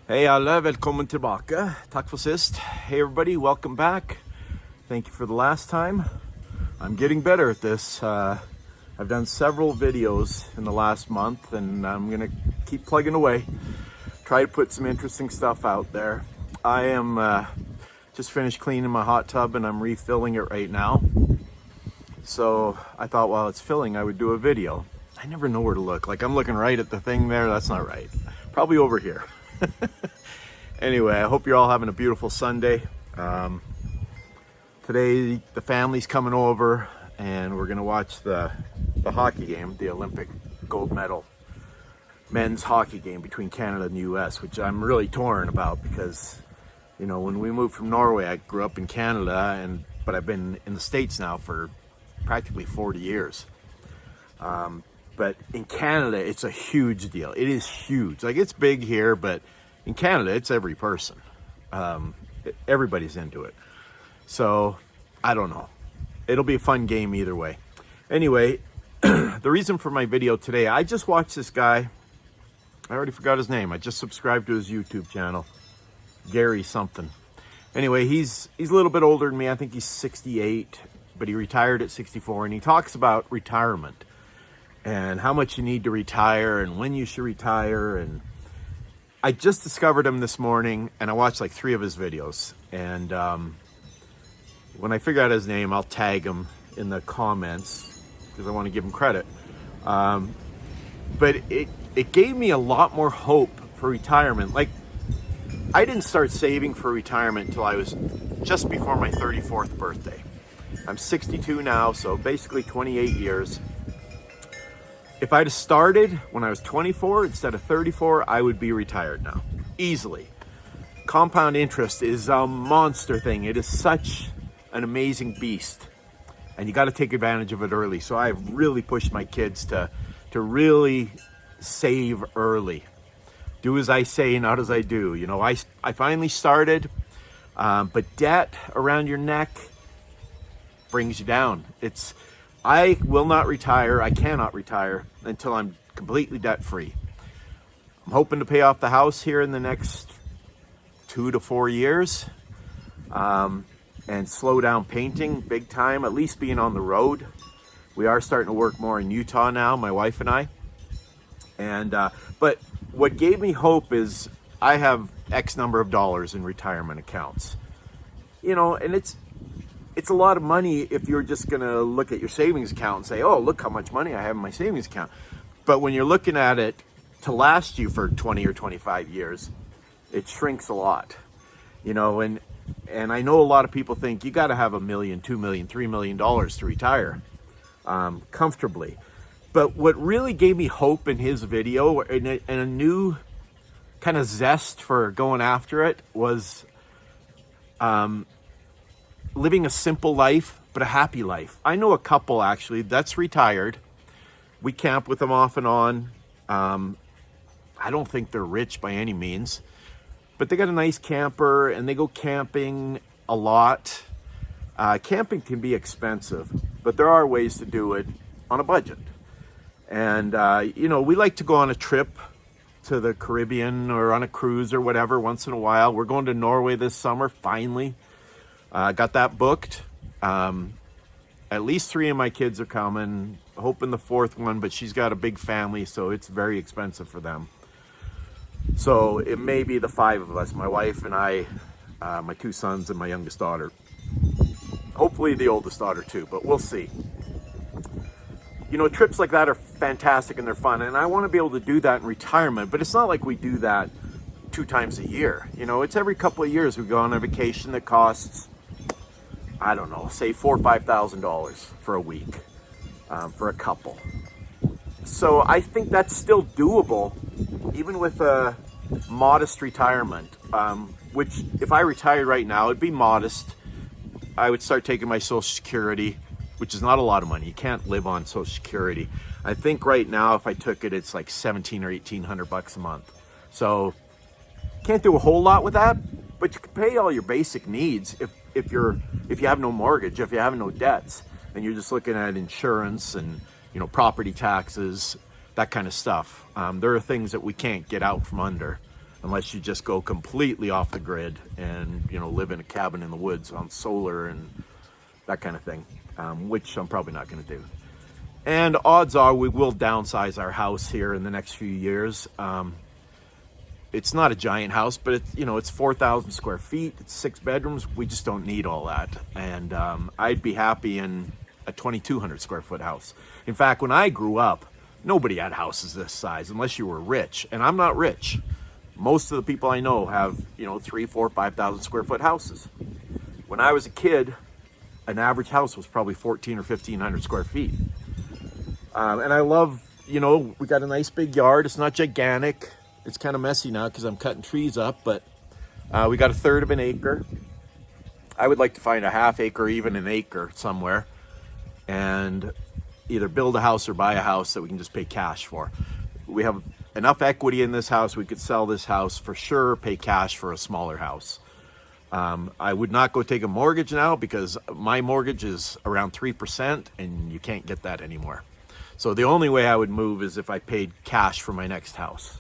Hey alla, välkommen tillbaka. Tack för sist. Hey everybody, welcome back. Thank you for the last time. I'm getting better at this. I've done several videos in the last month and I'm gonna keep plugging away. Try to put some interesting stuff out there. I am just finished cleaning my hot tub and I'm refilling it right now. So I thought while it's filling I would do a video. I never know where to look. Like I'm looking right at the thing there, that's not right. Probably over here. Anyway, I hope you're all having a beautiful Sunday. Today the family's coming over and we're gonna watch the hockey game, the Olympic gold medal men's hockey game between Canada and the US, which I'm really torn about because, you know, when we moved from Norway, I grew up in Canada, but I've been in the States now for practically 40 years. But in Canada, it's a huge deal. It is huge. Like, it's big here, but in Canada, it's every person. Everybody's into it. So, I don't know. It'll be a fun game either way. Anyway, the reason for my video today, I just watched this guy. I already forgot his name. I just subscribed to his YouTube channel. Gary something. Anyway, he's a little bit older than me. I think he's 68, but he retired at 64. And he talks about retirement and how much you need to retire and when you should retire. And I just discovered him this morning and I watched like 3 of his videos. And when I figure out his name, I'll tag him in the comments because I want to give him credit. But it gave me a lot more hope for retirement. Like, I didn't start saving for retirement until I was just before my 34th birthday. I'm 62 now, so basically 28 years. If I'd have started when I was 24 instead of 34, I would be retired now, easily. Compound interest is a monster thing. It is such an amazing beast, and you got to take advantage of it early. So I've really pushed my kids to really save early. Do as I say, not as I do. You know, I finally started, but debt around your neck brings you down. I will not retire. I cannot retire until I'm completely debt free. I'm hoping to pay off the house here in the next 2 to 4 years, and slow down painting big time, at least being on the road. We are starting to work more in Utah now, my wife and I. And but what gave me hope is I have X number of dollars in retirement accounts. You know, and it's a lot of money if you're just gonna look at your savings account and say, oh, look how much money I have in my savings account. But when you're looking at it to last you for 20 or 25 years, it shrinks a lot. You know, and I know a lot of people think you gotta have $1 million, $2 million, $3 million to retire comfortably. But what really gave me hope in his video and a new kind of zest for going after it was living a simple life, but a happy life. I know a couple actually that's retired. We camp with them off and on. I don't think they're rich by any means, but they got a nice camper and they go camping a lot. Camping can be expensive, but there are ways to do it on a budget. And, you know, we like to go on a trip to the Caribbean or on a cruise or whatever once in a while. We're going to Norway this summer, finally. Got that booked. At least 3 of my kids are coming, hoping the 4th one, but she's got a big family, so it's very expensive for them. So it may be the 5 of us, my wife and I, my 2 sons and my youngest daughter. Hopefully the oldest daughter too, but we'll see. You know, trips like that are fantastic and they're fun, and I want to be able to do that in retirement, but it's not like we do that 2 times a year. You know, it's every couple of years we go on a vacation that costs, I don't know, say $4,000 or $5,000 for a week, for a couple. So I think that's still doable, even with a modest retirement, which if I retired right now, it'd be modest. I would start taking my Social Security, which is not a lot of money. You can't live on Social Security. I think right now, if I took it, it's like $1,700 or $1,800 a month. So can't do a whole lot with that, but you can pay all your basic needs if you have no mortgage, if you have no debts, and you're just looking at insurance and, you know, property taxes, that kind of stuff. There are things that we can't get out from under. unless you just go completely off the grid and, you know, live in a cabin in the woods on solar and that kind of thing, which I'm probably not going to do. And odds are we will downsize our house here in the next few years. It's not a giant house, but it's, you know, it's 4,000 square feet. It's 6 bedrooms. We just don't need all that. And I'd be happy in a 2,200 square foot house. In fact, when I grew up, nobody had houses this size unless you were rich. And I'm not rich. Most of the people I know have, you know, 3, 4, 5,000 square foot houses. When I was a kid, an average house was probably 1,400 or 1,500 square feet. And I love, you know, we got a nice big yard. It's not gigantic. It's kind of messy now because I'm cutting trees up, but we got 1/3 of an acre. I would like to find a 1/2 acre, even an acre somewhere, and either build a house or buy a house that we can just pay cash for. We have enough equity in this house. We could sell this house for sure, pay cash for a smaller house. I would not go take a mortgage now because my mortgage is around 3% and you can't get that anymore. So the only way I would move is if I paid cash for my next house.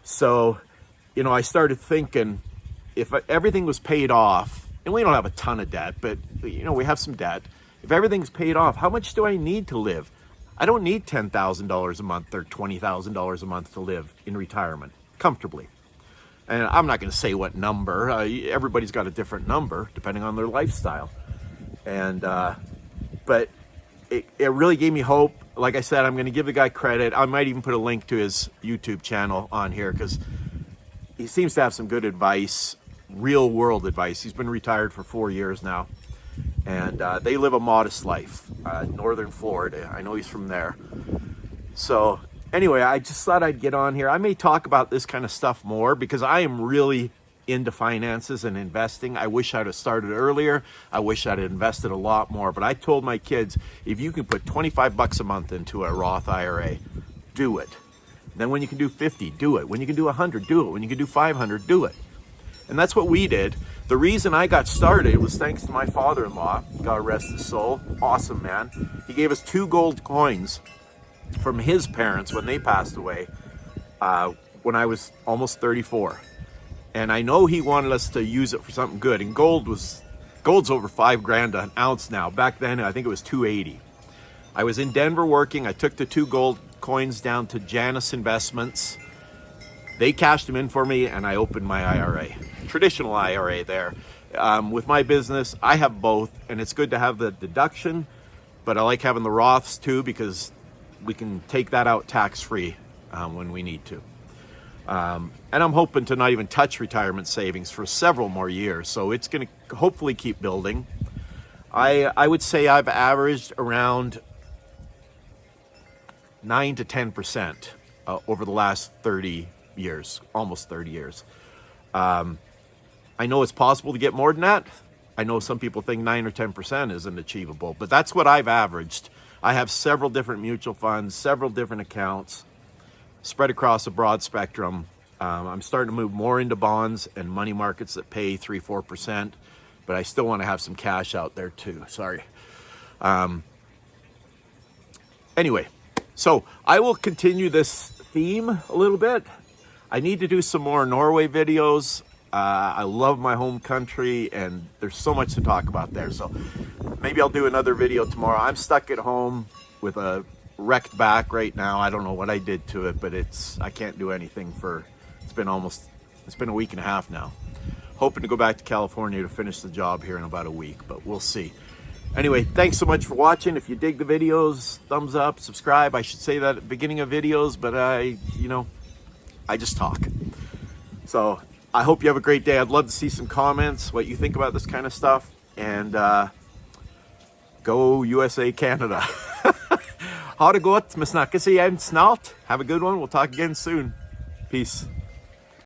So, you know, I started thinking if everything was paid off, and we don't have a ton of debt, but, you know, we have some debt. If everything's paid off, how much do I need to live? I don't need $10,000 a month or $20,000 a month to live in retirement comfortably. And I'm not going to say what number. Everybody's got a different number depending on their lifestyle. And, but it really gave me hope. Like I said, I'm going to give the guy credit. I might even put a link to his YouTube channel on here because he seems to have some good advice, real world advice. He's been retired for 4 years now, and they live a modest life, northern Florida. I know he's from there. So anyway, I just thought I'd get on here. I may talk about this kind of stuff more because I am really into finances and investing. I wish I'd have started earlier. I wish I'd have invested a lot more. But I told my kids, if you can put 25 bucks a month into a Roth IRA, do it. Then when you can do 50, do it. When you can do 100, do it. When you can do 500, do it. And that's what we did. The reason I got started was thanks to my father-in-law, God rest his soul, awesome man. He gave us 2 gold coins from his parents when they passed away when I was almost 34. And I know he wanted us to use it for something good. And gold's over $5,000 an ounce now. Back then, I think it was $280. I was in Denver working. I took the 2 gold coins down to Janus Investments. They cashed them in for me, and I opened my IRA, traditional IRA there. With my business, I have both, and it's good to have the deduction, but I like having the Roths too because we can take that out tax-free when we need to. And I'm hoping to not even touch retirement savings for several more years. So it's going to hopefully keep building. I would say I've averaged around 9 to 10% over the last 30 years, almost 30 years. I know it's possible to get more than that. I know some people think 9 or 10% isn't achievable, but that's what I've averaged. I have several different mutual funds, several different accounts, spread across a broad spectrum. I'm starting to move more into bonds and money markets that pay 3-4%, but I still want to have some cash out there too. Sorry. Anyway, so I will continue this theme a little bit. I need to do some more Norway videos. I love my home country and there's so much to talk about there. So maybe I'll do another video tomorrow. I'm stuck at home with a wrecked back right now. I don't know what I did to it, but I can't do anything it's been a week and a half now. Hoping to go back to California to finish the job here in about a week, but we'll see. Anyway, thanks so much for watching. If you dig the videos, thumbs up, subscribe. I should say that at the beginning of videos, but I just talk. So I hope you have a great day. I'd love to see some comments, what you think about this kind of stuff, and go USA, Canada. Ha det gott, vi snackas igen snart. Have a good one. We'll talk again soon. Peace.